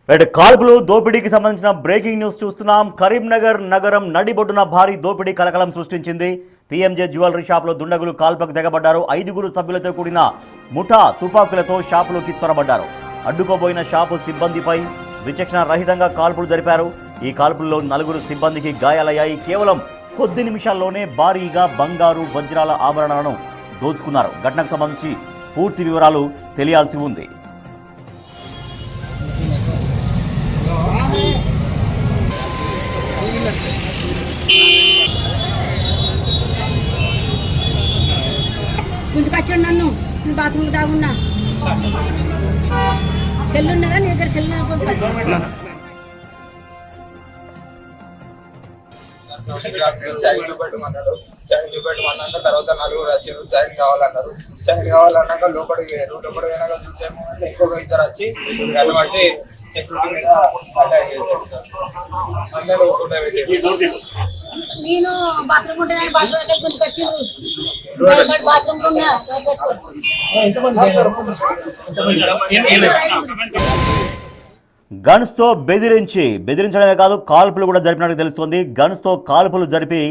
Right, కాల్పులు దోపిడీకి సంబంధించిన బ్రేకింగ్ న్యూస్ చూస్తున్నాం. కరీంనగర్ నగరం నడిబొడ్డున భారీ దోపిడీ కలకలం సృష్టించింది. పీఎంజే జ్యువెలరీ షాపులో దుండగులు కాల్పులకు తెగబడ్డారు. 5 సభ్యులతో కూడిన ముఠా తుపాకులతో షాపులోకి చొరబడ్డారు. అడ్డుకోబోయిన షాపు సిబ్బందిపై విచక్షణ రహితంగా కాల్పులు జరిపారు. ఈ కాల్పుల్లో 4 సిబ్బందికి గాయాలయ్యాయి. కేవలం కొద్ది నిమిషాల్లోనే భారీగా బంగారు వజ్రాల ఆభరణాలను దోచుకున్నారు. ఘటనకు సంబంధించి పూర్తి వివరాలు తెలియాల్సి ఉంది. గుంజుకొచ్చాడు నన్ను. నేను బాత్రూమ్లో దాగున్నా. సెల్ ఉన్నదా నీ దగ్గర? సెల్ తర్వాత 4 వచ్చారు. చైన్ కావాలన్నారు. చైన్ కావాలన్నాక లోపలికి పోయినాక చూసాము. ఇంకొక 2 వచ్చి బట్టి సెక్యూరిటీ మీద అటాక్ చేశారు. నేను బాత్రూమ్ ఉంటే బాత్రూమ్ దగ్గర గుంజుకొచ్చిండ్రు. బాత్రూమ్ ఉన్నా గన్స్ తో బెదిరించడమే కాదు, కాల్పులు కూడా జరిపినట్టు తెలుస్తోంది. గన్స్ తో కాల్పులు జరిపి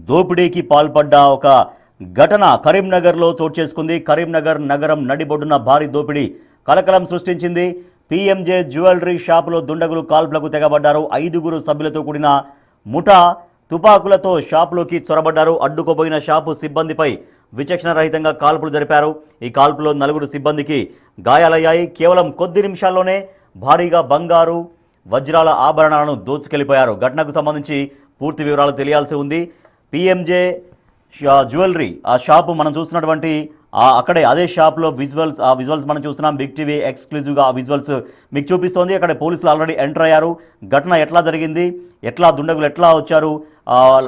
దోపిడీకి పాల్పడ్డ ఒక ఘటన కరీంనగర్లో చోటు చేసుకుంది. కరీంనగర్ నగరం నడిబొడ్డున భారీ దోపిడీ కలకలం సృష్టించింది. పీఎంజే జ్యువెలరీ షాపులో దుండగులు కాల్పులకు తెగబడ్డారు. 5 సభ్యులతో కూడిన ముఠా తుపాకులతో షాపులోకి చొరబడ్డారు. అడ్డుకోబోయిన షాపు సిబ్బందిపై విచక్షణ రహితంగా కాల్పులు జరిపారు. ఈ కాల్పులో 4 సిబ్బందికి గాయాలయ్యాయి. కేవలం కొద్ది నిమిషాల్లోనే భారీగా బంగారు వజ్రాల ఆభరణాలను దోచుకెళ్లిపోయారు. ఘటనకు సంబంధించి పూర్తి వివరాలు తెలియాల్సి ఉంది. పీఎంజే జ్యువెలరీ ఆ షాపు మనం చూస్తున్నటువంటి అక్కడే అదే షాప్లో విజువల్స్ మనం చూస్తున్నాం. బిగ్ టీవీ ఎక్స్క్లూజివ్గా ఆ విజువల్స్ మీకు చూపిస్తోంది. అక్కడ పోలీసులు ఆల్రెడీ ఎంటర్ అయ్యారు. ఘటన ఎట్లా జరిగింది, దుండగులు ఎట్లా వచ్చారు,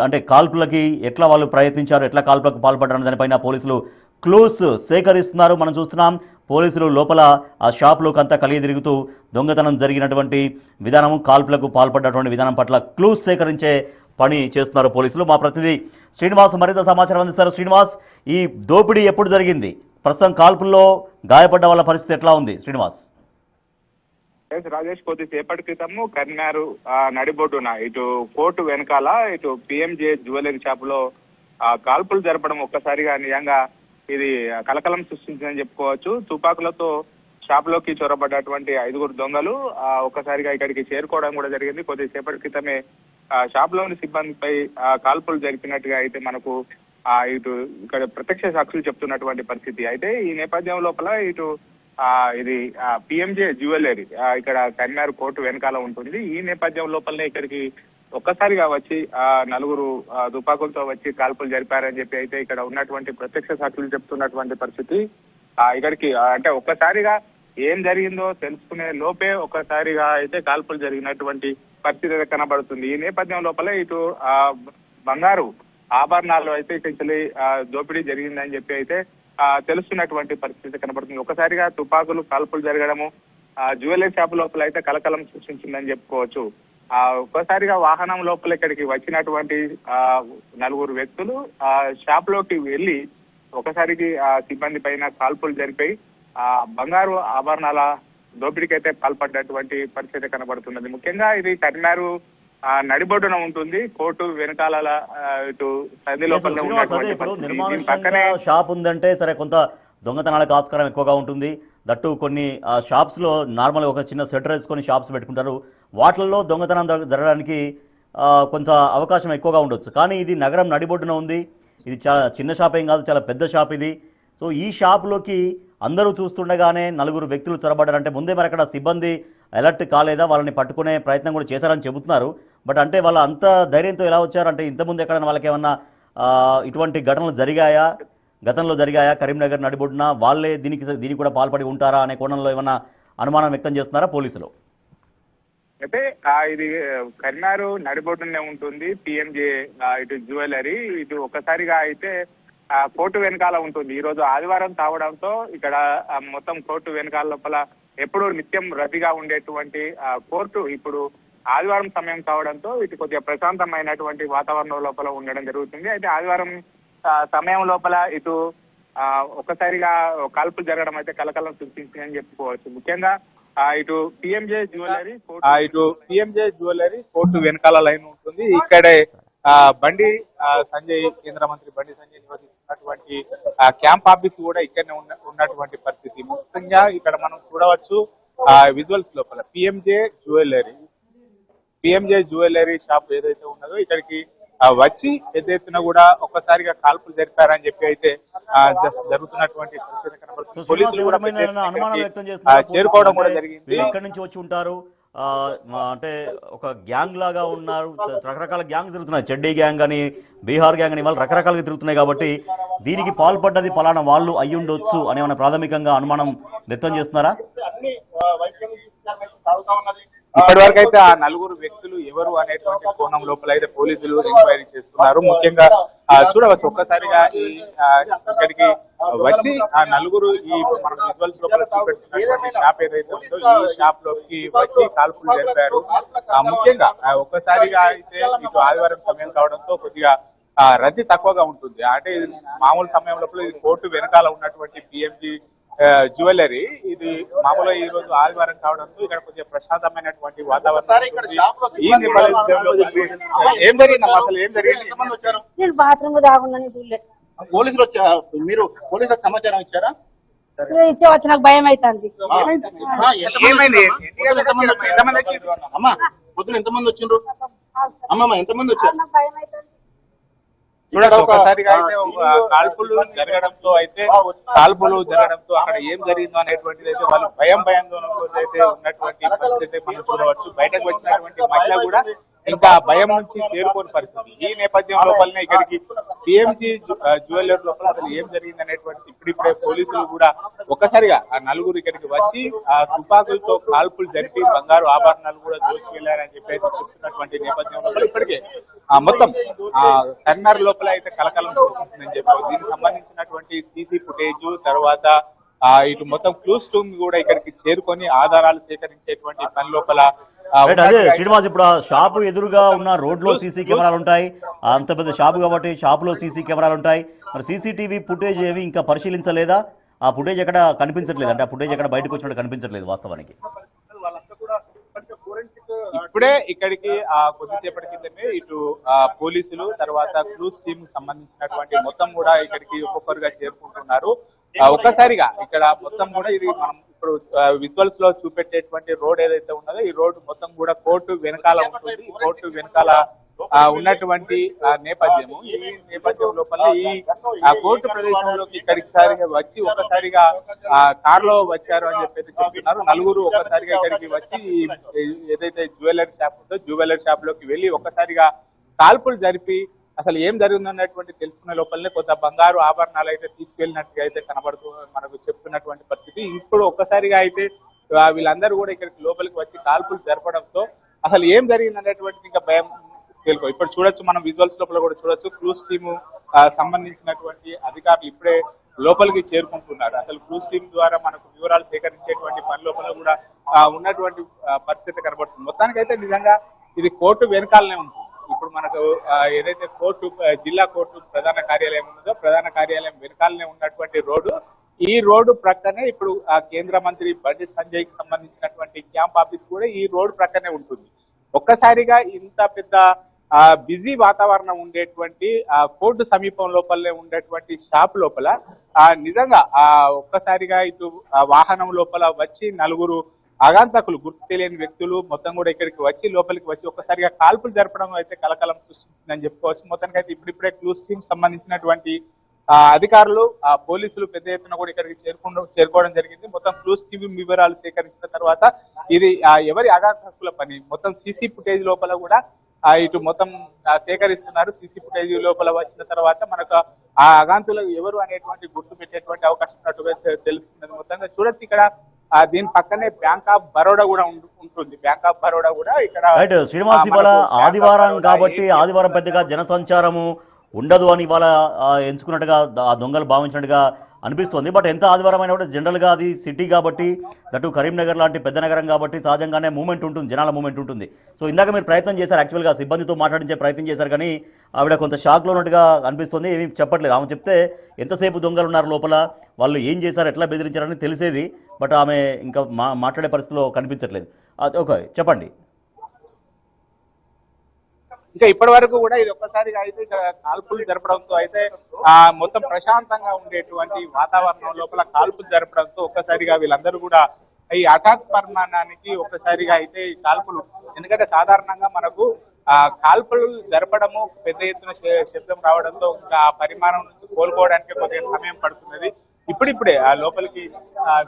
అంటే కాల్పులకి ఎట్లా వాళ్ళు ప్రయత్నించారు, ఎట్లా కాల్పులకు పాల్పడ్డారు దానిపైన పోలీసులు క్లూస్ సేకరిస్తున్నారు. మనం చూస్తున్నాం పోలీసులు లోపల ఆ షాప్లోకి అంతా కలిగి తిరుగుతూ దొంగతనం జరిగినటువంటి విధానం, కాల్పులకు పాల్పడ్డటువంటి విధానం పట్ల క్లూస్ సేకరించే పని చేస్తున్నారు పోలీసులు. మా ప్రతినిధి శ్రీనివాస్ మరింత సమాచారం అందిస్తారు. శ్రీనివాస్, ఈ దోపిడీ ఎప్పుడు జరిగింది? ప్రస్తుతం కాల్పుల్లో గాయపడ్డ వాళ్ళ పరిస్థితి ఎట్లా ఉంది శ్రీనివాస్? రాజేష్, కొద్దిసేపటి క్రితము కరీంనగర్ నడిబొడ్డున ఇటు కోర్టు వెనకాల ఇటు పిఎంజే జ్యువెలరీ షాపులో కాల్పులు జరపడం ఒక్కసారిగా నిజంగా ఇది కలకలం సృష్టించిందని చెప్పుకోవచ్చు. తుపాకులతో షాపులోకి చొరబడ్డటువంటి 5 దొంగలు ఒక్కసారిగా ఇక్కడికి చేరుకోవడం కూడా జరిగింది. కొద్దిసేపటి క్రితమే షాపులోని సిబ్బందిపై కాల్పులు జరిపినట్టుగా అయితే మనకు ఇటు ఇక్కడ ప్రత్యక్ష సాక్షులు చెప్తున్నటువంటి పరిస్థితి. అయితే ఈ నేపథ్యం లోపల ఇటు ఇది పిఎంజే జ్యువెలరీ ఇక్కడ కరీంనగర్ కోర్టు వెనకాల ఉంటుంది. ఈ నేపథ్యం లోపలనే ఇక్కడికి ఒక్కసారిగా వచ్చి 4 తుపాకులతో వచ్చి కాల్పులు జరిపారని చెప్పి అయితే ఇక్కడ ఉన్నటువంటి ప్రత్యక్ష సాక్షులు చెప్తున్నటువంటి పరిస్థితి. ఇక్కడికి అంటే ఒక్కసారిగా ఏం జరిగిందో తెలుసుకునే లోపే ఒక్కసారిగా అయితే కాల్పులు జరిగినటువంటి పరిస్థితి కనబడుతుంది. ఈ నేపథ్యం లోపల ఇటు బంగారు ఆభరణాలు అయితే ఇక్కడి దోపిడీ జరిగిందని చెప్పి అయితే తెలుస్తున్నటువంటి పరిస్థితి కనబడుతుంది. ఒక్కసారిగా తుపాకులు కాల్పులు జరగడము జ్యువెలరీ షాప్ లోపల అయితే కలకలం సృష్టించిందని చెప్పుకోవచ్చు. ఒక్కసారిగా వాహనం లోపల ఇక్కడికి వచ్చినటువంటి 4 వ్యక్తులు షాప్ లోకి వెళ్లి ఒకసారికి సిబ్బంది పైన కాల్పులు జరిపాయి బంగారు ఆభరణాల దోపిడీకి అయితే పాల్పడ్డటువంటి పరిస్థితి కనబడుతున్నది. ముఖ్యంగా ఇది కరీంనగర్ నడిబొడ్డున ఉంటుంది. కోర్టు వెనకాల ఇటు సంధి లోపల పక్కనే షాప్ ఉందంటే సరే, కొంత దొంగతనాలకు ఆస్కారం ఎక్కువగా ఉంటుంది. దట్టు కొన్ని షాప్స్లో నార్మల్గా ఒక చిన్న సెటర్ వేసుకొని షాప్స్ పెట్టుకుంటారు. వాటిల్లో దొంగతనం జరగడానికి కొంత అవకాశం ఎక్కువగా ఉండొచ్చు. కానీ ఇది నగరం నడిబొడ్డున ఉంది. ఇది చాలా చిన్న షాప్ ఏం కాదు, చాలా పెద్ద షాప్ ఇది. సో ఈ షాపులోకి అందరూ చూస్తుండగానే 4 వ్యక్తులు చొరబడ్డారంటే ముందే మరి అక్కడ సిబ్బంది అలర్ట్ కాలేదా? వాళ్ళని పట్టుకునే ప్రయత్నం కూడా చేశారని చెబుతున్నారు. బట్ అంటే వాళ్ళు అంత ధైర్యంతో ఎలా వచ్చారు? అంటే ఇంతకుముందు ఎక్కడైనా వాళ్ళకి ఏమన్నా ఇటువంటి ఘటనలు గతంలో జరిగాయా? కరీంనగర్ నడిబొడ్డున వాళ్ళే దీనికి కూడా పాల్పడి ఉంటారా అనే కోణంలో ఏమన్నా అనుమానం వ్యక్తం చేస్తున్నారా పోలీసులు? అయితే ఇది కరీంనగర్ నడిబొడ్డునే ఉంటుంది పిఎంజే ఇటు జ్యువెలరీ. ఇటు ఒక్కసారిగా అయితే కోర్టు వెనకాల ఉంటుంది. ఈ రోజు ఆదివారం కావడంతో ఇక్కడ మొత్తం కోర్టు వెనకాల లోపల ఎప్పుడు నిత్యం రద్దీగా ఉండేటువంటి కోర్టు ఇప్పుడు ఆదివారం సమయం కావడంతో ఇటు కొద్దిగా ప్రశాంతమైనటువంటి వాతావరణం లోపల ఉండడం జరుగుతుంది. అయితే ఆదివారం సమయం లోపల ఇటు ఒక్కసారిగా కాల్పులు జరగడం అయితే కలకలం సృష్టించిందని చెప్పుకోవచ్చు. ముఖ్యంగా ఇటు పిఎంజే జ్యువెలరీ కోర్టు వెనకాల లైన్ ఉంటుంది. ఇక్కడే బండి సంజయ్, కేంద్ర మంత్రి బండి సంజయ్ నివసిస్తున్నటువంటి క్యాంప్ ఆఫీస్ కూడా ఇక్కడనే ఉన్నటువంటి పరిస్థితి. ముఖ్యంగా ఇక్కడ మనం చూడవచ్చు విజువల్స్ లోపల పిఎంజే జ్యువెలరీ షాప్ ఏదైతే ఉన్నదో ఇక్కడికి వచ్చి పెద్ద ఎత్తున కూడా ఒక్కసారిగా కాల్పులు జరిపారని చెప్పి అయితే జరుగుతున్నటువంటి పరిస్థితి కనబడుతుంది. పోలీసులు కూడా అనుమానం వ్యక్తం చేస్తున్నారు. చేరుకోవడం కూడా జరిగింది. ఎక్కడి నుంచి వచ్చి ఉంటారు, అంటే ఒక గ్యాంగ్ లాగా ఉన్నారు, రకరకాల గ్యాంగ్స్ తిరుగుతున్నాయి, చెడ్డీ గ్యాంగ్ అని, బీహార్ గ్యాంగ్ అని, వాళ్ళు రకరకాలుగా తిరుగుతున్నాయి. కాబట్టి దీనికి పాల్పడ్డది పలానా వాళ్ళు అయ్యుండొచ్చు అని ఏమైనా ప్రాథమికంగా అనుమానం వ్యక్తం చేస్తున్నారా? ఇప్పటి వరకు అయితే ఆ నలుగురు వ్యక్తులు ఎవరు అనేటువంటి కోణం లోపల అయితే పోలీసులు ఎంక్వైరీ చేస్తున్నారు. ముఖ్యంగా చూడవచ్చు ఒక్కసారిగా ఇక్కడికి వచ్చి ఆ నలుగురు ఈ మనం విజువల్స్ లోపల చూపెడుతున్నటువంటి షాప్ ఏదైతే ఉందో ఈ షాప్ లోకి వచ్చి కాల్పులు జరిపారు. ముఖ్యంగా ఒక్కసారిగా అయితే ఇటు ఆదివారం సమయం కావడంతో కొద్దిగా రద్దీ తక్కువగా ఉంటుంది. అంటే మామూలు సమయం లోపల ఇది కోర్టు వెనకాల ఉన్నటువంటి పిఎంజీ జ్యువెలరీ, ఇది మామూలుగా ఈ రోజు ఆదివారం కావడంతో ఇక్కడ కొద్దిగా ప్రశాంతమైనటువంటి వాతావరణం. ఈ నేపథ్యంలో ఏం జరిగిందమ్మా, అసలు ఏం జరిగింది? నేను బాత్రూమ్ దాగున్నాను. పోలీసులు మీరు పోలీసులకు సమాచారం ఇచ్చారా? ఇచ్చే నాకు భయం అవుతుంది. ఏమైంది? అమ్మా పొద్దున ఎంతమంది వచ్చిండ్రు? అమ్మమ్మ ఎంతమంది వచ్చారు? భయం అవుతుంది. చూడచ్చు ఒకసారిగా అయితే కాల్పులు జరగడంతో అక్కడ ఏం జరిగిందో అనేటువంటిది అయితే వాళ్ళు భయంతో అయితే ఉన్నటువంటి పరిస్థితి మనం చూడవచ్చు. బయటకు వచ్చినటువంటి మహిళ కూడా ఇంకా భయం నుంచి తేరుకోని పరిస్థితి. ఈ నేపథ్యం లోపలనే ఇక్కడికి పిఎంజీ జ్యువెలరీ లోపల అసలు ఏం జరిగింది అనేటువంటి ఇప్పుడిప్పుడే పోలీసులు కూడా ఒక్కసారిగా ఆ నలుగురు ఇక్కడికి వచ్చి ఆ తుపాకులతో కాల్పులు జరిపి బంగారు ఆభరణాలు కూడా దోచుకెళ్లారని చెప్పి చెప్తున్నటువంటి నేపథ్యం లోపల ఇప్పటికే మొత్తం కన్నర్ లోపల అయితే కలకలం సృష్టిస్తుందని చెప్పారు. దీనికి సంబంధించినటువంటి సీసీ ఫుటేజ్ తర్వాత ఇటు మొత్తం క్లూస్ టీమ్ కూడా ఇక్కడికి చేరుకొని ఆధారాలు సేకరించేటువంటి పని లోపల అదే శ్రీనివాస్, ఇప్పుడు ఆ షాపు ఎదురుగా ఉన్న రోడ్ లో సీసీ కెమెరాలు ఉంటాయి, అంత పెద్ద షాపు కాబట్టి షాపులో సీసీ కెమెరాలు ఉంటాయి. మరి సీసీటీవీ ఫుటేజ్ ఏవి ఇంకా పరిశీలించలేదా? ఆ ఫుటేజ్ ఎక్కడ కనిపించట్లేదు, అంటే ఆ ఫుటేజ్ ఎక్కడ బయటకు వచ్చినట్టు కనిపించట్లేదు వాస్తవానికి. ఇప్పుడే ఇక్కడికి కొద్దిసేపటి క్రితమే ఇటు పోలీసులు తర్వాత క్లూస్ టీమ్ సంబంధించినటువంటి మొత్తం కూడా ఇక్కడికి ఒక్కొక్కరుగా చేరుకుంటున్నారు. ఒక్కసారిగా ఇక్కడ మొత్తం కూడా ఇది మనం ఇప్పుడు విజువల్స్ లో చూపెట్టేటువంటి రోడ్ ఏదైతే ఉన్నదో ఈ రోడ్ మొత్తం కూడా కోర్టు వెనకాల ఉంటుంది. ఈ కోర్టు వెనకాల ఉన్నటువంటి నేపథ్యము, ఈ నేపథ్యం లోపల ఈ కోర్టు ప్రదేశంలోకి ఇక్కడికి వచ్చి ఒక్కసారిగా కార్ లో వచ్చారు అని చెప్పి చెప్తున్నారు. నలుగురు ఒక్కసారిగా ఇక్కడికి వచ్చి ఏదైతే జ్యువెలరీ షాప్ ఉందో జ్యువెలరీ షాప్ లోకి వెళ్ళి ఒక్కసారిగా కాల్పులు జరిపి అసలు ఏం జరిగిందన్నటువంటి తెలుసుకునే లోపలనే కొంత బంగారు ఆభరణాలు అయితే తీసుకెళ్ళినట్టుగా అయితే కనబడుతూ మనకు చెప్తున్నటువంటి పరిస్థితి. ఇప్పుడు ఒక్కసారిగా అయితే వీళ్ళందరూ కూడా ఇక్కడికి లోపలికి వచ్చి కాల్పులు జరపడంతో అసలు ఏం జరిగిందనేటువంటిది ఇంకా భయం తెలుకో. ఇప్పుడు చూడొచ్చు మనం విజువల్స్ లోపల కూడా చూడొచ్చు క్లూస్ టీమ్ సంబంధించినటువంటి అధికారులు ఇప్పుడే లోపలికి చేరుకుంటున్నారు. అసలు క్లూస్ టీమ్ ద్వారా మనకు వివరాలు సేకరించేటువంటి పని లోపల కూడా ఉన్నటువంటి పరిస్థితి కనబడుతుంది. మొత్తానికైతే నిజంగా ఇది కోర్టు వెనకాలనే ఉంటుంది. ఇప్పుడు మనకు ఏదైతే కోర్టు జిల్లా కోర్టు ప్రధాన కార్యాలయం ఉన్నదో ప్రధాన కార్యాలయం వెనకాలనే ఉన్నటువంటి రోడ్డు, ఈ రోడ్డు ప్రక్కనే ఇప్పుడు కేంద్ర మంత్రి బండి సంజయ్ కి సంబంధించినటువంటి క్యాంప్ ఆఫీస్ కూడా ఈ రోడ్డు ప్రక్కనే ఉంటుంది. ఒక్కసారిగా ఇంత పెద్ద బిజీ వాతావరణం ఉండేటువంటి కోర్టు సమీపం లోపలనే ఉండేటువంటి షాప్ లోపల నిజంగా ఒక్కసారిగా ఇటు వాహనం లోపల వచ్చి నలుగురు ఆగంతకులు గుర్తు తెలియని వ్యక్తులు మొత్తం కూడా ఇక్కడికి వచ్చి లోపలికి వచ్చి ఒక్కసారిగా కాల్పులు జరపడం అయితే కలకలం సృష్టించిందని చెప్పుకోవచ్చు. మొత్తానికి అయితే ఇప్పుడిప్పుడే క్లూస్ టీమ్ సంబంధించినటువంటి అధికారులు పోలీసులు పెద్ద ఎత్తున కూడా ఇక్కడికి చేరుకోవడం జరిగింది. మొత్తం క్లూస్ టీమ్ వివరాలు సేకరించిన తర్వాత ఇది ఎవరి ఆగంతకుల పని మొత్తం సీసీ ఫుటేజ్ లోపల కూడా ఇటు మొత్తం సేకరిస్తున్నారు. సీసీ ఫుటేజ్ లోపల వచ్చిన తర్వాత మనకు ఆ ఆగంతులు ఎవరు అనేటువంటి గుర్తు పెట్టేటువంటి అవకాశం ఉన్నట్టుగా తెలుస్తున్నది. మొత్తంగా చూడొచ్చు ఇక్కడ దీని పక్కనే బ్యాంక్ ఆఫ్ బరోడా కూడా ఉంటుంది. బ్యాంక్ ఆఫ్ బరోడా కూడా ఇక్కడ శ్రీనివాస్ ఇవాళ ఆదివారం కాబట్టి ఆదివారం పెద్దగా జనసంచారము ఉండదు అని ఇవాళ ఎంచుకున్నట్టుగా ఆ దొంగలు భావించినట్టుగా అనిపిస్తుంది. బట్ ఎంత ఆదివారం అయినా కూడా జనరల్గా అది సిటీ కాబట్టి దట్టు కరీంనగర్ లాంటి పెద్ద నగరం కాబట్టి సహజంగానే మూమెంట్ ఉంటుంది, జనాల మూమెంట్ ఉంటుంది. సో ఇందాక మీరు ప్రయత్నం చేశారు, యాక్చువల్గా సిబ్బందితో మాట్లాడించే ప్రయత్నం చేశారు, కానీ ఆవిడ కొంత షాక్లో ఉన్నట్టుగా అనిపిస్తుంది, ఏమీ చెప్పట్లేదు. ఆమె చెప్తే ఎంతసేపు దొంగలు ఉన్నారు లోపల, వాళ్ళు ఏం చేశారు, ఎట్లా బెదిరించారని తెలిసేది. బట్ ఆమె ఇంకా మాట్లాడే పరిస్థితిలో కనిపించట్లేదు. ఓకే, చెప్పండి. ఇంకా ఇప్పటి వరకు కూడా ఇది ఒక్కసారిగా అయితే ఇక్కడ కాల్పులు జరపడంతో అయితే మొత్తం ప్రశాంతంగా ఉండేటువంటి వాతావరణం లోపల కాల్పులు జరపడంతో ఒక్కసారిగా వీళ్ళందరూ కూడా ఈ హఠాత్ పరిమాణానికి ఒక్కసారిగా అయితే ఈ కాల్పులు, ఎందుకంటే సాధారణంగా మనకు కాల్పులు జరపడము పెద్ద ఎత్తున శబ్దం రావడంతో ఇంకా ఆ పరిమాణం నుంచి కోలుకోవడానికి కొద్దిగా సమయం పడుతున్నది. ఇప్పుడిప్పుడే ఆ లోపలికి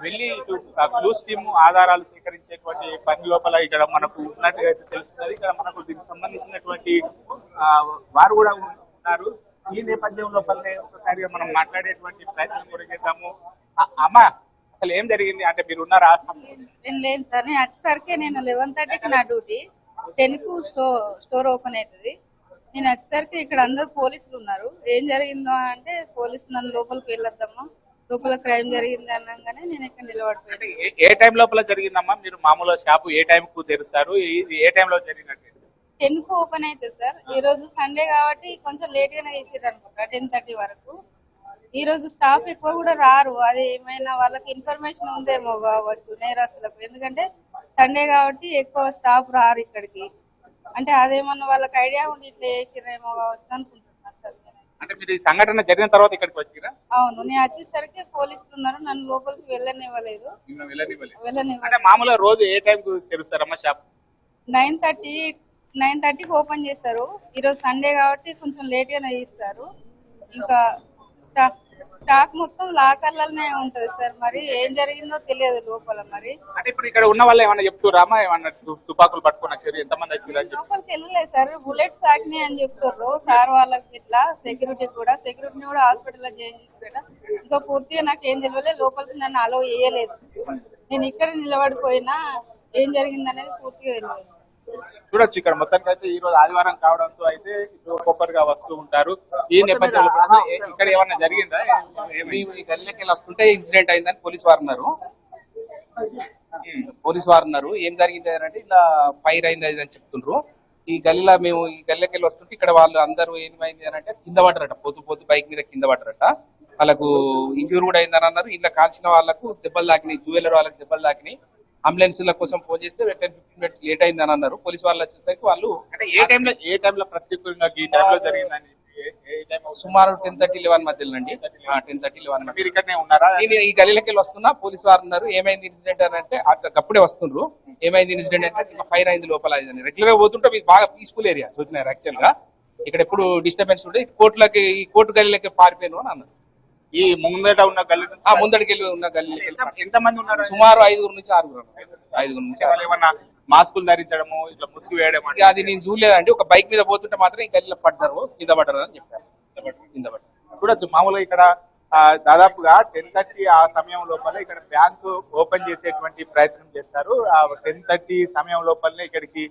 వెళ్ళి ఇటు క్లూస్ టీమ్ ఆధారాలు సేకరించేటువంటి పని లోపల ఇక్కడ మనకు ఉన్నట్టుగా అయితే తెలుస్తున్నది. ఇక్కడ మనకు దీనికి సంబంధించినటువంటి వారు కూడా ఉన్నారు. ఈ నేపథ్యం లోపలనే ఒకసారిగా మనం మాట్లాడేటువంటి ప్రయత్నం కూడా చేద్దాము. అమ్మ, అసలు ఏం జరిగింది అంటే మీరు ఉన్నారా? లేదు సార్, నేను వచ్చేసరికి నేను 11:30కి నా డ్యూటీ, 10కు స్టోర్ ఓపెన్ అవుతుంది. నేను వచ్చేసరికి ఇక్కడ అందరు పోలీసులు ఉన్నారు. ఏం జరిగిందో అంటే పోలీసులు నన్ను లోపలికి వెళ్ళొద్దమ్మా, లోపల క్రైమ్ జరిగింది అనగానే నేను ఇక్కడ నిలబడిపోయాను. ఏ టైం లోపల జరిగిందమ్మా? మీరు మామూలుగా షాపు ఏ టైం కు తెరుస్తారు? ఏ టైంలో జరిగినట్టు? 10కు ఓపెన్ అవుతుంది సార్. ఈ రోజు సండే కాబట్టి కొంచెం లేట్ గానే చేసారు అనుకుంటా, 10:30 వరకు. ఈ రోజు స్టాఫ్ ఎక్కువ కూడా రారు, అది ఏమైనా వాళ్ళకి ఇన్ఫర్మేషన్ ఉందేమో కావచ్చు నేరస్తులకు, ఎందుకంటే సండే కాబట్టి ఎక్కువ స్టాఫ్ రారు ఇక్కడికి. అంటే అదేమన్నా వాళ్ళకి ఐడియా ఉండి ఇట్లా చేసిరేమో కావచ్చు అనుకుంటున్నాను సార్. అంటే మీరు ఈ సంఘటన జరిగిన తర్వాత ఇక్కడికి వచ్చిరా? అవును, నేను వచ్చేసరికి పోలీసులు ఉన్నారు, నన్ను లోపలికి వెళ్ళనివ్వలేదు. అంటే మామూలుగా రోజు ఏ టైం కు తెరుస్తారమ్మా షాప్? 9:30కి ఓపెన్ చేస్తారు. ఈరోజు సండే కాబట్టి కొంచెం లేట్ గానే తీస్తారు. ఇంకా స్టాక్ మొత్తం లాకర్లనే ఉంటది సార్. మరి ఏం జరిగిందో తెలియదు లోపల. మరి అంటే ఇప్పుడు ఇక్కడ ఉన్న వాళ్ళు ఏమన్నా చెప్తుర్రామా? ఏమన్నా తుపాకులు పట్టుకుని వచ్చారు? ఎంతమంది వచ్చారు? లోపలికి వెళ్ళలేదు సార్, బుల్లెట్స్ తాకినాయి అని చెప్తుర్రు సార్ వాళ్ళకి. ఇట్లా సెక్యూరిటీని కూడా హాస్పిటల్లో జాయిన్ చేసి పెట్టా. ఇంకా పూర్తిగా నాకు ఏం తెలియలేదు, లోపలికి నన్ను అలో చేయలేదు. నేను ఇక్కడ నిలబడిపోయినా ఏం జరిగింది అనేది పూర్తిగా తెలియదు. చూడొచ్చు ఇక్కడ మొత్తానికి అయితే ఈ రోజు ఆదివారం కావడంతో అయితే ఒక్కొక్కరుగా వస్తూ ఉంటారు. ఈ నేపథ్యంలో ఇక్కడ ఏమన్నా జరిగిందా? ఈ గల్లీలోకి వస్తుంటే ఇన్సిడెంట్ అయిందని పోలీసు వారు ఉన్నారు. ఏం జరిగింది అంటే ఇలా ఫైర్ అయింది అని చెప్తుండ్రు. ఈ గల్లీలోకి వస్తుంటే ఇక్కడ వాళ్ళు అందరూ ఏమైంది అని అంటే కింద పడ్డారట, పొద్దు బైక్ మీద కింద పడ్డారట. వాళ్ళకు ఇంజూర్ కూడా అయిందని అన్నారు. ఇలా కాల్చిన వాళ్ళకు దెబ్బలు తాకినాయి, జ్యువెలర్ వాళ్ళకి దెబ్బలు తాకినాయి. అంబులెన్స్ల కోసం ఫోన్ చేస్తే 10-15 మినిట్స్ లేట్ అయిందని అన్నారు. పోలీసు వాళ్ళు వచ్చేసరికి వాళ్ళు అంటే ఏ టైంలో ప్రత్యేకంగా ఈ టైంలో జరిగిందని సుమారు 10:30-11 మధ్యలో అండి. 10:30-11 మీరు ఇక్కడనే ఉన్నారా? నేను ఈ గల్లీలోకి వస్తున్నా, పోలీసు వారు ఉన్నారు. ఏమైంది ఇన్సిడెంట్ అని అంటే అప్పుడే వస్తుండ్రు. ఏమైంది ఇన్సిడెంట్ అంటే ఫైర్ అయింది లోపల. రెగ్యులర్ గా పోతుంటే ఇది బాగా పీస్ఫుల్ ఏరియా చూస్తున్నారు. యాక్చువల్ గా ఇక్కడ ఎప్పుడు డిస్టర్బెన్స్ ఉంటే ఈ కోర్టు గల్లీలోకి పారిపోయాను అని అన్నారు. ఈ ముందట ఉన్న గల్లీ ముందడికి ఉన్న గల్లీలోకి ఎంత మంది ఉన్నారు? సుమారు 5 నుంచి 6 ఏమన్నా మాస్కులు ధరించడము, ఇట్లా ముసుగు వేయడం? అది నేను చూడలేదండి. ఒక బైక్ మీద పోతుంటే మాత్రం ఈ గల్లీలో పడ్డారు, కింద పడ్డారు అని చెప్పారు. చూడొచ్చు మామూలుగా ఇక్కడ దాదాపుగా 10:30 ఆ సమయం లోపల ఇక్కడ బ్యాంకు ఓపెన్ చేసేటువంటి ప్రయత్నం చేస్తారు. ఆ 10:30 సమయం లోపలనే ఇక్కడికి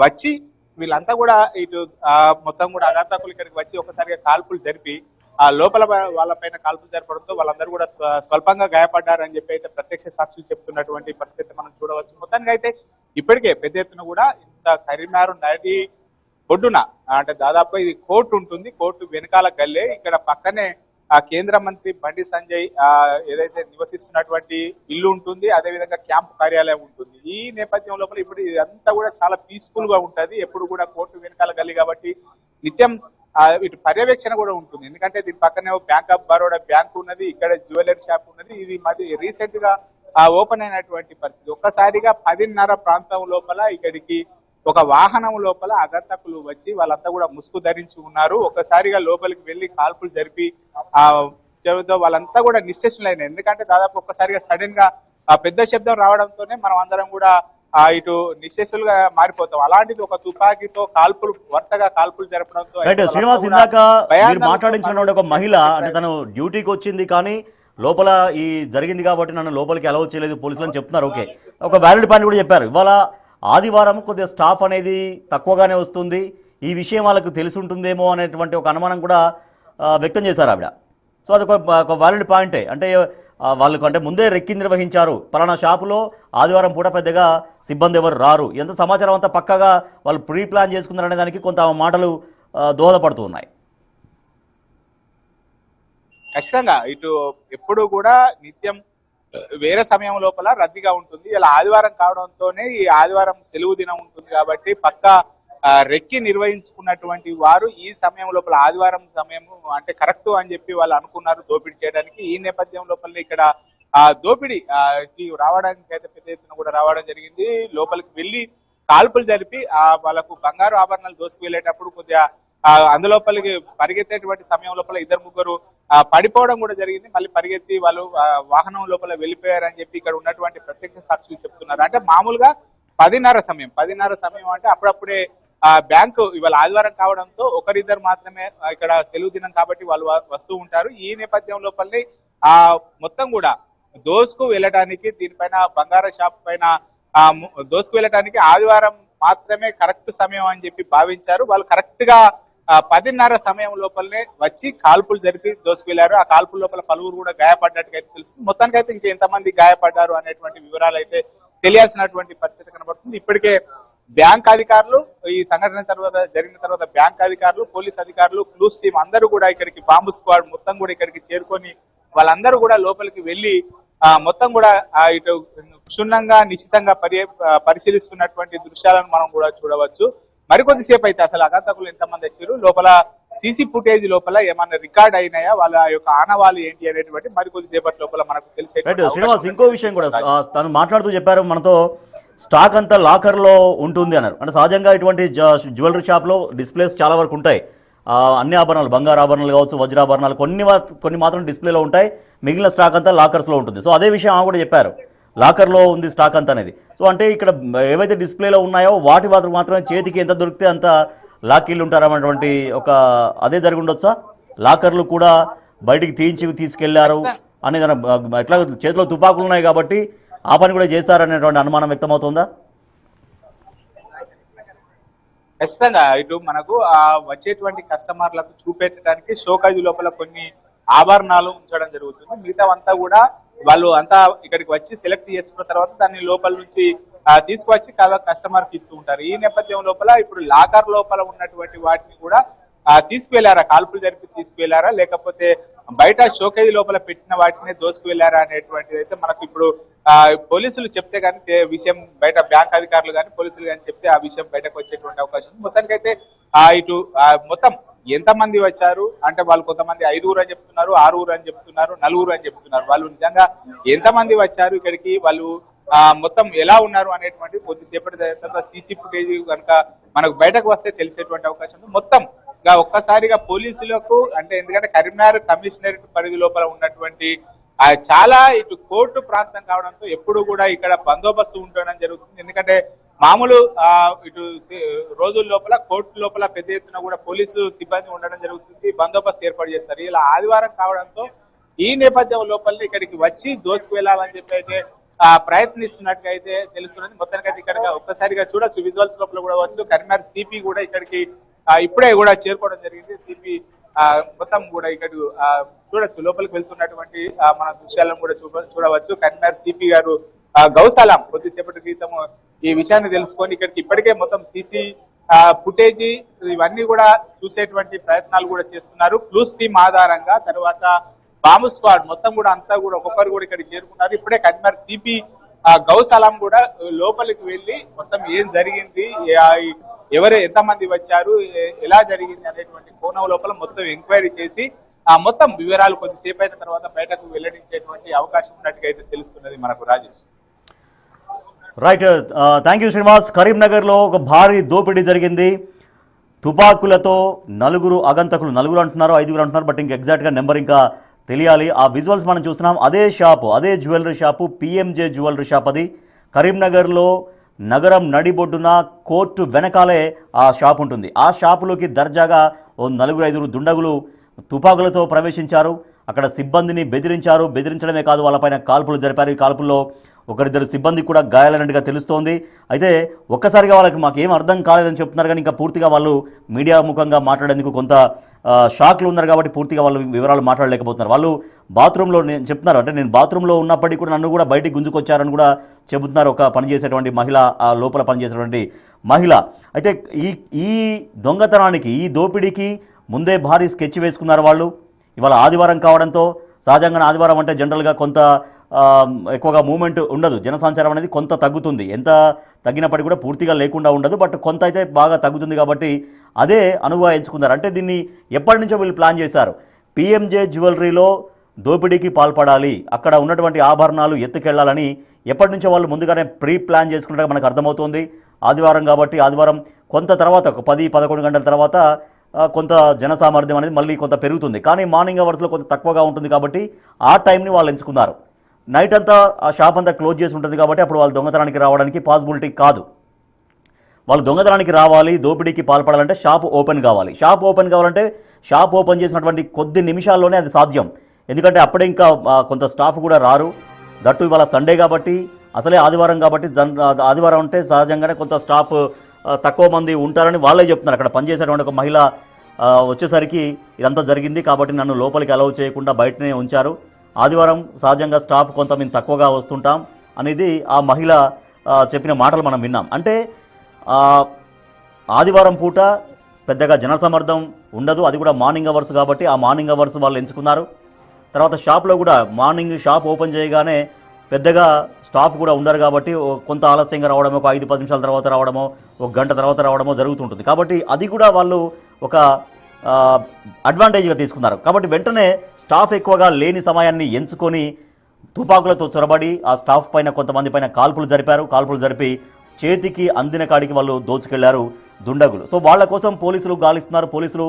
వచ్చి వీళ్ళంతా కూడా ఇటు మొత్తం కూడా అగాతకులు ఇక్కడికి వచ్చి ఒకసారిగా కాల్పులు జరిపి ఆ లోపల వాళ్ళపైన కాల్పులు జరపడంతో వాళ్ళందరూ కూడా స్వల్పంగా గాయపడ్డారని చెప్పి అయితే ప్రత్యక్ష సాక్షులు చెప్తున్నటువంటి పరిస్థితి మనం చూడవచ్చు. మొత్తానికి అయితే ఇప్పటికే పెద్ద ఎత్తున కూడా ఇంత కరీంనగర్ నది ఒడ్డున అంటే దాదాపు ఇది కోర్టు ఉంటుంది, కోర్టు వెనకాల గల్లే, ఇక్కడ పక్కనే ఆ కేంద్ర మంత్రి బండి సంజయ్ ఏదైతే నివసిస్తున్నటువంటి ఇల్లు ఉంటుంది, అదే విధంగా క్యాంపు కార్యాలయం ఉంటుంది. ఈ నేపథ్యం లోపల ఇప్పుడు ఇదంతా కూడా చాలా పీస్ఫుల్ గా ఉంటది. ఎప్పుడు కూడా కోర్టు వెనకాల గల్లీ కాబట్టి నిత్యం ఇటు పర్యవేక్షణ కూడా ఉంటుంది. ఎందుకంటే దీని పక్కనే బ్యాంక్ ఆఫ్ బరోడా బ్యాంక్ ఉన్నది, ఇక్కడ జ్యువెలరీ షాప్ ఉన్నది. ఇది మాది రీసెంట్ గా ఓపెన్ అయినటువంటి పరిస్థితి. ఒక్కసారిగా 10:30 ప్రాంతం లోపల ఇక్కడికి ఒక వాహనం లోపల అగంతకులు వచ్చి వాళ్ళంతా కూడా ముసుగు ధరించి ఉన్నారు. ఒక్కసారిగా లోపలికి వెళ్లి కాల్పులు జరిపి వాళ్ళంతా కూడా నిశ్చేష్లైనాయి. ఎందుకంటే దాదాపు ఒక్కసారిగా సడన్ గా పెద్ద శబ్దం రావడంతోనే మనం అందరం కూడా ఇటు నిశ్చేష్లుగా మారిపోతాం. అలాంటిది ఒక తుపాకీతో వరుసగా కాల్పులు జరపడంతో శ్రీనివాస్, ఇందాక మీరు మాట్లాడించిన ఒక మహిళ అంటే తను డ్యూటీకి వచ్చింది కానీ లోపల ఈ జరిగింది కాబట్టి నన్ను లోపలికి అలౌ చేయలేదు పోలీసులు అని చెప్తున్నారు. ఓకే, ఒక వ్యాలిడ్ పాయింట్ కూడా చెప్పారు. ఇవాళ ఆదివారం కొద్దిగా స్టాఫ్ అనేది తక్కువగానే వస్తుంది, ఈ విషయం వాళ్ళకు తెలిసి ఉంటుందేమో అనేటువంటి ఒక అనుమానం కూడా వ్యక్తం చేశారు ఆవిడ. సో అది ఒక వ్యాలిడ్ పాయింటే. అంటే వాళ్ళకు అంటే ముందే రెక్కి నిర్వహించారు, పలానా షాపులో ఆదివారం పూట పెద్దగా సిబ్బంది ఎవరు రారు, ఎంత సమాచారం అంతా పక్కగా వాళ్ళు ప్రీ ప్లాన్ చేసుకున్నారనే దానికి కొంత మాటలు దోహదపడుతూ ఉన్నాయి. ఖచ్చితంగా ఇటు ఎప్పుడు కూడా నిత్యం వేరే సమయం లోపల రద్దీగా ఉంటుంది. ఇలా ఆదివారం కావడంతోనే ఈ ఆదివారం సెలవు దినం ఉంటుంది కాబట్టి పక్కా రెక్కి నిర్వహించుకున్నటువంటి వారు ఈ సమయం లోపల ఆదివారం సమయం అంటే కరెక్ట్ అని చెప్పి వాళ్ళు అనుకున్నారు దోపిడీ చేయడానికి. ఈ నేపథ్యం లోపల ఇక్కడ దోపిడీ రావడానికి అయితే పెద్ద ఎత్తున కూడా రావడం జరిగింది. లోపలికి వెళ్ళి కాల్పులు జరిపి వాళ్ళకు బంగారు ఆభరణాలు దోసుకు వెళ్ళేటప్పుడు కొద్దిగా అందులోపలికి పరిగెత్తేటువంటి సమయం లోపల ఇద్దరు ముగ్గురు పడిపోవడం కూడా జరిగింది. మళ్ళీ పరిగెత్తి వాళ్ళు వాహనం లోపల వెళ్ళిపోయారని చెప్పి ఇక్కడ ఉన్నటువంటి ప్రత్యక్ష సాక్షులు చెప్తున్నారు. అంటే మామూలుగా 10:30 సమయం అంటే అప్పుడప్పుడే బ్యాంకు ఇవాళ ఆదివారం కావడంతో ఒకరిద్దరు మాత్రమే ఇక్కడ సెలవు దినం కాబట్టి వాళ్ళు వస్తూ ఉంటారు. ఈ నేపథ్యం లోపలనే మొత్తం కూడా దోసుకు వెళ్ళటానికి దీనిపైన బంగారు షాప్ పైన దోసుకు వెళ్ళటానికి ఆదివారం మాత్రమే కరెక్ట్ సమయం అని చెప్పి భావించారు. వాళ్ళు కరెక్ట్ గా 10:30 సమయం లోపలనే వచ్చి కాల్పులు జరిపి దోసుకెళ్లారు. ఆ కాల్పుల లోపల పలువురు కూడా గాయపడ్డట్టుగా అయితే తెలుస్తుంది. మొత్తానికైతే ఇంకెంతమంది గాయపడ్డారు అనేటువంటి వివరాలు అయితే తెలియాల్సినటువంటి పరిస్థితి కనబడుతుంది. ఇప్పటికే బ్యాంక్ అధికారులు ఈ సంఘటన జరిగిన తర్వాత బ్యాంక్ అధికారులు, పోలీస్ అధికారులు, క్లూస్ టీం అందరూ కూడా ఇక్కడికి బాంబు స్క్వాడ్ మొత్తం కూడా ఇక్కడికి చేరుకొని వాళ్ళందరూ కూడా లోపలికి వెళ్లి మొత్తం కూడా ఇటు క్షుణ్ణంగా నిశ్చితంగా పరిశీలిస్తున్నటువంటి దృశ్యాలను మనం కూడా చూడవచ్చు. మరికొద్దిసేపు అయితే అసలు అఘాతకులు ఎంతమంది వచ్చారు, లోపల సీసీ ఫుటేజ్ లోపల ఏమన్నా రికార్డ్ అయినాయా, వాళ్ళ యొక్క ఆనవాళ్ళు ఏంటి అనేటువంటి మరికొద్దిసేపటి లోపల మనకు తెలిసే. శ్రీనివాస్, ఇంకో విషయం కూడా తను మాట్లాడుతూ చెప్పారు, మనతో స్టాక్ అంతా లాకర్లో ఉంటుంది అన్నారు. అంటే సహజంగా ఇటువంటి జ్యువెలరీ షాప్లో డిస్ప్లేస్ చాలా వరకు ఉంటాయి. అన్ని ఆభరణాలు, బంగారు ఆభరణాలు కావచ్చు, వజ్రాభరణాలు కొన్ని మాత్రం డిస్ప్లేలో ఉంటాయి, మిగిలిన స్టాక్ అంతా లాకర్స్లో ఉంటుంది. సో అదే విషయం ఆమె కూడా చెప్పారు, లాకర్లో ఉంది స్టాక్ అంతా అనేది. సో అంటే ఇక్కడ ఏవైతే డిస్ప్లేలో ఉన్నాయో వాటి మాత్రమే చేతికి ఎంత దొరికితే అంత లాకీళ్ళు ఉంటారన్నటువంటి ఒక అదే జరిగి ఉండొచ్చా? లాకర్లు కూడా బయటికి తీసుకెళ్లారు అనేది ఎట్లా చేతిలో తుపాకులు ఉన్నాయి కాబట్టి ఆ పని కూడా చేశారనేటువంటి అనుమానం వ్యక్తమవుతుందా? ఖచ్చితంగా ఇటు మనకు వచ్చేటువంటి కస్టమర్లకు చూపెట్టడానికి షోకాజ్ లోపల కొన్ని ఆభరణాలు ఉంచడం జరుగుతుంది. మిగతావంతా కూడా వాళ్ళు అంతా ఇక్కడికి వచ్చి సెలెక్ట్ చేసుకున్న తర్వాత దాన్ని లోపల నుంచి తీసుకువచ్చి కస్టమర్ కి ఇస్తూ ఉంటారు. ఈ నేపథ్యం లోపల ఇప్పుడు లాకర్ లోపల ఉన్నటువంటి వాటిని కూడా తీసుకువెళ్లారా, కాల్పులు జరిపి తీసుకువెళ్లారా, లేకపోతే బయట షోకేజ్ లోపల పెట్టిన వాటిని దోసుకు వెళ్లారా అనేటువంటిది అయితే మనకు ఇప్పుడు పోలీసులు చెప్తే కానీ విషయం బయట బ్యాంక్ అధికారులు కానీ పోలీసులు కానీ చెప్తే ఆ విషయం బయటకు వచ్చేటువంటి అవకాశం ఉంది. మొత్తానికైతే ఇటు మొత్తం ఎంతమంది వచ్చారు అంటే వాళ్ళు కొంతమంది 5 అని చెప్తున్నారు, 6 అని చెప్తున్నారు, 4 అని చెప్తున్నారు. వాళ్ళు నిజంగా ఎంతమంది వచ్చారు ఇక్కడికి, వాళ్ళు మొత్తం ఎలా ఉన్నారు అనేటువంటి కొద్దిసేపటి తర్వాత సీసీ ఫుటేజ్ కనుక మనకు బయటకు వస్తే తెలిసేటువంటి అవకాశం ఉంది. మొత్తం ఒక్కసారిగా పోలీసులకు అంటే ఎందుకంటే కరీంనగర్ కమిషనరేట్ పరిధి లోపల ఉన్నటువంటి చాలా ఇటు కోర్టు ప్రాంతం కావడంతో ఎప్పుడు కూడా ఇక్కడ బందోబస్తు ఉండడం జరుగుతుంది. ఎందుకంటే మామూలు ఇటు రోజుల లోపల కోర్టు లోపల పెద్ద ఎత్తున కూడా పోలీసు సిబ్బంది ఉండడం జరుగుతుంది, బందోబస్తు ఏర్పాటు చేస్తారు. ఇలా ఆదివారం కావడంతో ఈ నేపథ్యం లోపల ఇక్కడికి వచ్చి దోచుకు వెళ్ళాలని చెప్పి అయితే ప్రయత్నిస్తున్నట్టుగా అయితే తెలుస్తున్నది. మొత్తానికైతే ఇక్కడ ఒక్కసారిగా చూడొచ్చు, విజువల్స్ లోపల కూడా వచ్చు. కరీంనగర్ సిపి కూడా ఇక్కడికి ఇప్పుడే కూడా చేరుకోవడం జరిగింది. సిపి మొత్తం కూడా ఇక్కడ చూడొచ్చు, లోపలికి వెళ్తున్నటువంటి మన దృశ్యాలను కూడా చూడవచ్చు. కరీంనగర్ సిపి గారు గౌసాలం కొద్దిసేపటి క్రితం ఈ విషయాన్ని తెలుసుకొని ఇక్కడికి ఇప్పటికే మొత్తం సీసీ ఫుటేజ్ ఇవన్నీ కూడా చూసేటువంటి ప్రయత్నాలు కూడా చేస్తున్నారు. క్లూస్ టీమ్ ఆధారంగా తర్వాత బాంబు స్క్వాడ్ మొత్తం కూడా అంతా కూడా ఒక్కొక్కరు కూడా ఇక్కడ చేరుకున్నారు. ఇప్పుడే కరీంనగర్ సిపి గౌసాలం కూడా లోపలికి వెళ్ళి మొత్తం ఏం జరిగింది, ఎవరు ఎంతమంది వచ్చారు, ఎలా జరిగింది అనేటువంటి కోణం లోపల మొత్తం ఎంక్వైరీ చేసి మొత్తం వివరాలు కొద్దిసేపు అయిన తర్వాత బయటకు వెల్లడించేటువంటి అవకాశం ఉన్నట్టుగా అయితే తెలుస్తున్నది మనకు. Rajesh, right, thank you Srinivas. కరీంనగర్లో ఒక భారీ దోపిడీ జరిగింది. తుపాకులతో 4 అగంతకులు, 4 అంటున్నారు, 5 అంటున్నారు, బట్ ఇంకా ఎగ్జాక్ట్గా నెంబర్ ఇంకా తెలియాలి. ఆ విజువల్స్ మనం చూస్తున్నాం. అదే షాపు, అదే jewellery shop, PMJ jewellery shop. అది కరీంనగర్లో నగరం నడిబొడ్డున కోర్టు వెనకాలే ఆ షాప్ ఉంటుంది. ఆ షాపులోకి దర్జాగా 4-5 దుండగులు తుపాకులతో ప్రవేశించారు. అక్కడ సిబ్బందిని బెదిరించారు. బెదిరించడమే కాదు, వాళ్ళపైన కాల్పులు జరిపారు. ఈ కాల్పుల్లో ఒకరిద్దరు సిబ్బందికి కూడా గాయాలన్నట్టుగా తెలుస్తోంది. అయితే ఒక్కసారిగా వాళ్ళకి మాకేం అర్థం కాలేదని చెప్తున్నారు, కానీ ఇంకా పూర్తిగా వాళ్ళు మీడియా ముఖంగా మాట్లాడేందుకు కొంత షాక్లు ఉన్నారు కాబట్టి పూర్తిగా వాళ్ళు వివరాలు మాట్లాడలేకపోతున్నారు. వాళ్ళు బాత్రూంలో నేను చెప్తున్నారు, అంటే నేను బాత్రూంలో ఉన్నప్పటికీ కూడా నన్ను కూడా బయటికి గుంజుకొచ్చారని కూడా చెబుతున్నారు ఒక పనిచేసేటువంటి మహిళ, ఆ లోపల పనిచేసేటువంటి మహిళ. అయితే ఈ దొంగతనానికి, ఈ దోపిడీకి ముందే భారీ స్కెచ్ వేసుకున్నారు వాళ్ళు. ఇవాళ ఆదివారం కావడంతో, సహజంగా ఆదివారం అంటే జనరల్గా కొంత ఎక్కువగా మూమెంట్ ఉండదు, జనసంచారం అనేది కొంత తగ్గుతుంది. ఎంత తగ్గినప్పటికీ కూడా పూర్తిగా లేకుండా ఉండదు, బట్ కొంత అయితే బాగా తగ్గుతుంది. కాబట్టి అదే అనువుగా ఎంచుకున్నారు. అంటే దీన్ని ఎప్పటి నుంచో వీళ్ళు ప్లాన్ చేశారు. పిఎంజే జ్యువెలరీలో దోపిడీకి పాల్పడాలి, అక్కడ ఉన్నటువంటి ఆభరణాలు ఎత్తుకెళ్లాలని ఎప్పటి నుంచో వాళ్ళు ముందుగానే ప్రీ ప్లాన్ చేసుకున్నట్టుగా మనకు అర్థమవుతుంది. ఆదివారం కాబట్టి ఆదివారం కొంత తర్వాత, ఒక 10-11 గంటల తర్వాత కొంత జనసామర్థ్యం అనేది మళ్ళీ కొంత పెరుగుతుంది. కానీ మార్నింగ్ అవర్స్లో కొంత తక్కువగా ఉంటుంది కాబట్టి ఆ టైంని వాళ్ళు ఎంచుకున్నారు. నైట్ అంతా ఆ షాప్ అంతా క్లోజ్ చేసి ఉంటుంది కాబట్టి అప్పుడు వాళ్ళు దొంగతనానికి రావడానికి పాసిబిలిటీ కాదు. వాళ్ళు దొంగతనానికి రావాలి, దోపిడీకి పాల్పడాలంటే షాప్ ఓపెన్ కావాలి. షాప్ ఓపెన్ కావాలంటే షాప్ ఓపెన్ చేసినటువంటి కొద్ది నిమిషాల్లోనే అది సాధ్యం. ఎందుకంటే అప్పుడే ఇంకా కొంత స్టాఫ్ కూడా రారు. దట్టు ఇవాళ సండే కాబట్టి, అసలే ఆదివారం కాబట్టి, ఆదివారం అంటే సహజంగానే కొంత స్టాఫ్ తక్కువ మంది ఉంటారని వాళ్ళే చెప్తున్నారు. అక్కడ పనిచేసేటువంటి ఒక మహిళ వచ్చేసరికి ఇదంతా జరిగింది కాబట్టి నన్ను లోపలికి అలౌ చేయకుండా బయటనే ఉంచారు. ఆదివారం సహజంగా స్టాఫ్ కొంత మేము తక్కువగా వస్తుంటాం అనేది ఆ మహిళ చెప్పిన మాటలు మనం విన్నాం. అంటే ఆదివారం పూట పెద్దగా జనసమర్థం ఉండదు, అది కూడా మార్నింగ్ అవర్స్ కాబట్టి ఆ మార్నింగ్ అవర్స్ వాళ్ళు ఎంచుకున్నారు. తర్వాత షాప్లో కూడా మార్నింగ్ షాప్ ఓపెన్ చేయగానే పెద్దగా స్టాఫ్ కూడా ఉండరు కాబట్టి కొంత ఆలస్యంగా రావడమో, ఒక 5-10 నిమిషాల తర్వాత రావడమో, ఒక గంట తర్వాత రావడమో జరుగుతుంటుంది. కాబట్టి అది కూడా వాళ్ళు ఒక అడ్వాంటేజ్గా తీసుకున్నారు. కాబట్టి వెంటనే స్టాఫ్ ఎక్కువగా లేని సమయాన్ని ఎంచుకొని తుపాకులతో చొరబడి ఆ స్టాఫ్ పైన, కొంతమంది పైన కాల్పులు జరిపారు. కాల్పులు జరిపి చేతికి అందిన కాడికి వాళ్ళు దోచుకెళ్లారు దుండగులు. సో వాళ్ళ కోసం పోలీసులు గాలిస్తున్నారు, పోలీసులు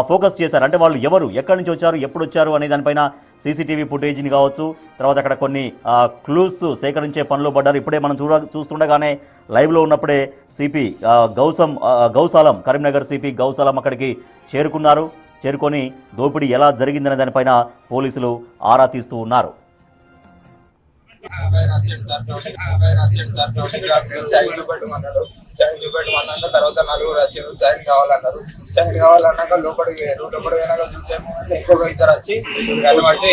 ఫోకస్ చేశారు. అంటే వాళ్ళు ఎవరు, ఎక్కడి నుంచి వచ్చారు, ఎప్పుడు వచ్చారు అనే దానిపైన సీసీటీవీ ఫుటేజ్ని కావచ్చు, తర్వాత అక్కడ కొన్ని క్లూస్ సేకరించే పనిలో పడ్డారు. ఇప్పుడే మనం చూస్తుండగానే లైవ్లో ఉన్నప్పుడే సిపి గౌసాలం, కరీంనగర్ సిపి గౌసాలం అక్కడికి చేరుకున్నారు. చేరుకొని దోపిడీ ఎలా జరిగిందనే దానిపైన పోలీసులు ఆరా తీస్తూ ఉన్నారు. చైన్ చూపెట్టమన్నాక తర్వాత నలుగురు వచ్చారు, చైన్ కావాలన్నారు. చైన్ కావాలన్నాక లోపలికి పోయినాక చూసాము, ఇంకొక ఇద్దరు వచ్చి